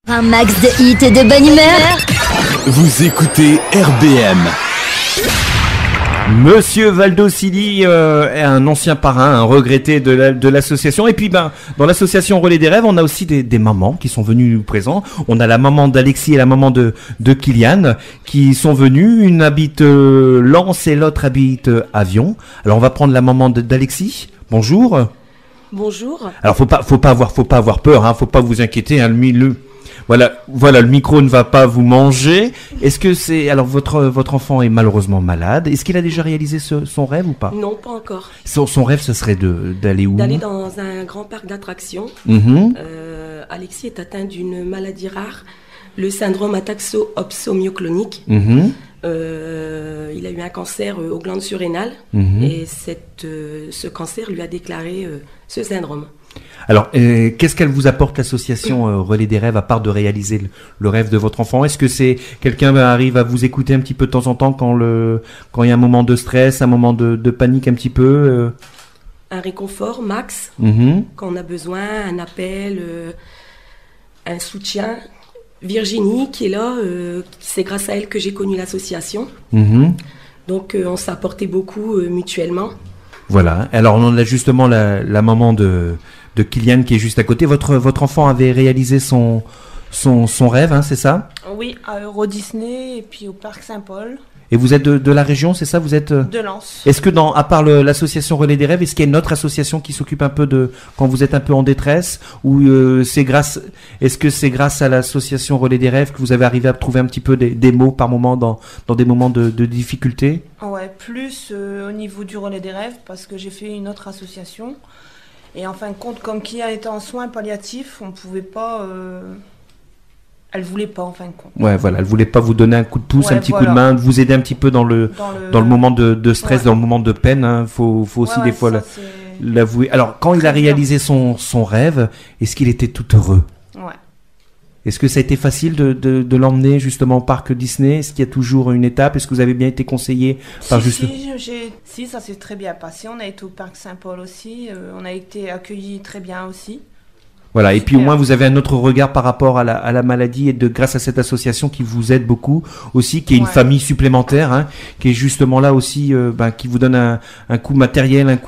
Un max de hits et de bonne humeur. Vous écoutez RBM. Monsieur Valdosili est un ancien parrain, un regretté de l'association. Et puis, dans l'association Relais des Rêves, on a aussi des mamans qui sont venues présents. On a la maman d'Alexis et la maman de Kylian qui sont venues. Une habite Lens et l'autre habite Avion. Alors, on va prendre la maman d'Alexis. Bonjour. Bonjour. Alors, faut pas avoir peur, hein. Faut pas vous inquiéter, hein. Voilà, le micro ne va pas vous manger. Est-ce que alors votre enfant est malheureusement malade. Est-ce qu'il a déjà réalisé son rêve ou pas? Non, pas encore. Son rêve, ce serait d'aller où? D'aller dans un grand parc d'attractions. Alexis est atteint d'une maladie rare, le syndrome ataxo-opsomyoclonique. Il a eu un cancer aux glandes surrénales et ce cancer lui a déclaré ce syndrome. Alors, qu'est-ce qu'elle vous apporte l'association Relais des Rêves, à part de réaliser le rêve de votre enfant? Est-ce que quelqu'un arrive à vous écouter un petit peu de temps en temps quand il y a un moment de stress, un moment de panique un petit peu Un réconfort, Max, quand on a besoin, un appel, un soutien. Virginie qui est là, c'est grâce à elle que j'ai connu l'association. Donc on s'est apporté beaucoup mutuellement. Voilà, alors on a justement la maman de Kylian qui est juste à côté. Votre enfant avait réalisé son rêve, hein, c'est ça? Oui, à Euro Disney et puis au Parc Saint-Paul. Et vous êtes de la région, c'est ça? Vous êtes de Lens. Est-ce que à part l'association Relais des Rêves, est-ce qu'il y a une autre association qui s'occupe un peu quand vous êtes un peu en détresse, ou est-ce que c'est grâce à l'association Relais des Rêves que vous avez arrivé à trouver un petit peu des mots par moment dans des moments de difficulté? Ouais, plus au niveau du Relais des Rêves, parce que j'ai fait une autre association. Et en fin de compte, comme Kylian était en soins palliatifs, on pouvait pas... Elle voulait pas en fin de compte. Ouais, voilà, elle voulait pas vous donner un coup de pouce, un petit coup de main, vous aider un petit peu dans le moment de stress, dans le moment de peine. Hein. Faut aussi des fois l'avouer. Alors, quand il a réalisé son rêve, est-ce qu'il était tout heureux? Ouais. Est-ce que ça a été facile de l'emmener justement au parc Disney? Est-ce qu'il y a toujours une étape? Est-ce que vous avez bien été conseillé par Si, ça s'est très bien passé. On a été au parc Saint-Paul aussi. On a été accueillis très bien aussi. Voilà, et puis au moins vous avez un autre regard par rapport à la maladie, et grâce à cette association qui vous aide beaucoup aussi, qui est une famille supplémentaire, hein, qui est justement là aussi, qui vous donne un coup matériel,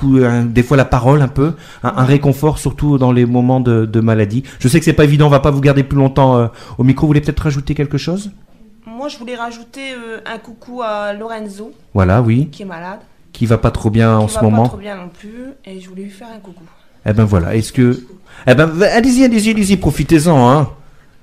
des fois la parole un peu, un réconfort surtout dans les moments de maladie. Je sais que c'est pas évident, on va pas vous garder plus longtemps au micro. Vous voulez peut-être rajouter quelque chose? Moi, je voulais rajouter un coucou à Lorenzo. Voilà, oui. Qui est malade. Qui va pas trop bien en ce moment. Qui va pas trop bien non plus, et je voulais lui faire un coucou. Eh ben voilà, allez-y, profitez-en, hein.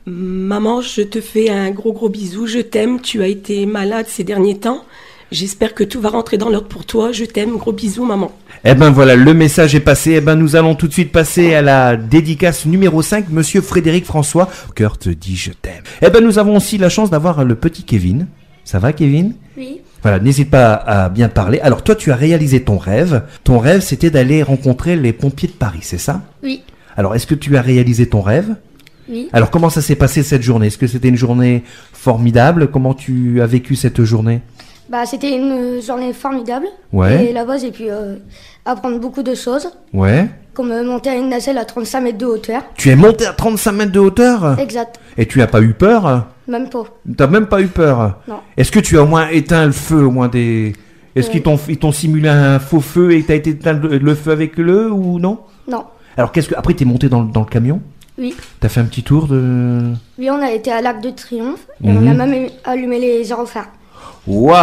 Maman, je te fais un gros bisou, je t'aime, tu as été malade ces derniers temps. J'espère que tout va rentrer dans l'ordre pour toi, je t'aime, gros bisous maman. Eh ben voilà, le message est passé. Eh ben nous allons tout de suite passer à la dédicace numéro 5, monsieur Frédéric François. Cœur te dit je t'aime. Eh ben nous avons aussi la chance d'avoir le petit Kevin. Ça va Kevin? Oui. Voilà, n'hésite pas à bien parler. Alors toi, tu as réalisé ton rêve. Ton rêve, c'était d'aller rencontrer les pompiers de Paris, c'est ça? Oui. Alors, est-ce que tu as réalisé ton rêve? Oui. Alors, comment ça s'est passé cette journée? Est-ce que c'était une journée formidable? Comment tu as vécu cette journée? C'était une journée formidable. Ouais. Et là-bas, j'ai pu apprendre beaucoup de choses. Ouais. Comme monter à une nacelle à 35 mètres de hauteur. Tu es monté à 35 mètres de hauteur? Exact. Et tu n'as pas eu peur? Même pas. T'as même pas eu peur? Non. Est-ce que tu as au moins éteint le feu, au moins des... Est-ce qu'ils t'ont simulé un faux feu et t'as été éteint le feu avec le ou non? Non. Alors après t'es monté dans le camion? Oui. T'as fait un petit tour de... Oui, on a été à l'Arc de Triomphe et on a même allumé les gyrophares. Waouh!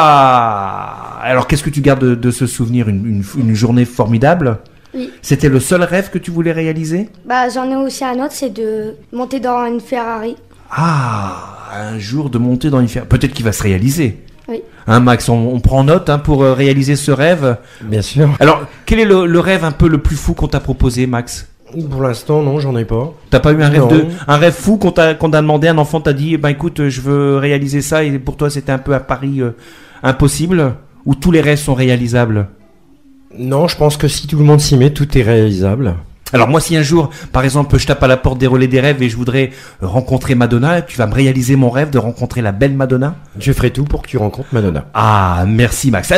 Alors qu'est-ce que tu gardes de ce souvenir? Une journée formidable? Oui. C'était le seul rêve que tu voulais réaliser? J'en ai aussi un autre, c'est de monter dans une Ferrari. Ah, un jour de monter dans une Ferrari. Peut-être qu'il va se réaliser. Oui. Hein, Max, on prend note pour réaliser ce rêve. Bien sûr. Alors, quel est le rêve un peu le plus fou qu'on t'a proposé, Max? Pour l'instant, non, j'en ai pas. T'as pas eu un rêve fou qu'on t'a demandé, un enfant t'a dit, écoute, je veux réaliser ça, et pour toi c'était un peu un pari impossible, ou tous les rêves sont réalisables? Non, je pense que si tout le monde s'y met, tout est réalisable. Alors moi, si un jour, par exemple, je tape à la porte des Relais des Rêves et je voudrais rencontrer Madonna, tu vas me réaliser mon rêve de rencontrer la belle Madonna? Je ferai tout pour que tu rencontres Madonna. Ah, merci Max.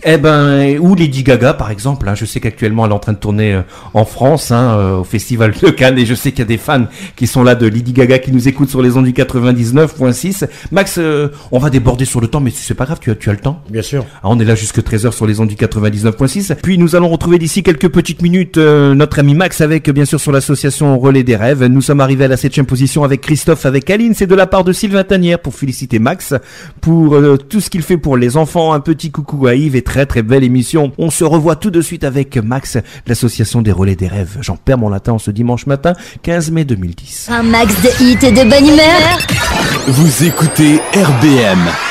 Ou Lady Gaga par exemple, hein. Je sais qu'actuellement elle est en train de tourner en France, hein, au Festival de Cannes, et je sais qu'il y a des fans qui sont là de Lady Gaga qui nous écoutent sur les ondes du 99.6. Max, on va déborder sur le temps, mais c'est pas grave, tu as le temps. Bien sûr. On est là jusque 13h sur les ondes du 99.6. Puis nous allons retrouver d'ici quelques petites minutes notre ami Max avec bien sûr sur l'association Relais des Rêves. Nous sommes arrivés à la 7e position avec Christophe, avec Aline. C'est de la part de Sylvain Tanière pour féliciter Max pour tout ce qu'il fait pour les enfants. Un petit coucou à Yves et très très belle émission. On se revoit tout de suite avec Max, l'association des Relais des Rêves. J'en perds mon latin ce dimanche matin, 15 mai 2010. Un max de hits et de bonne humeur. Vous écoutez RBM.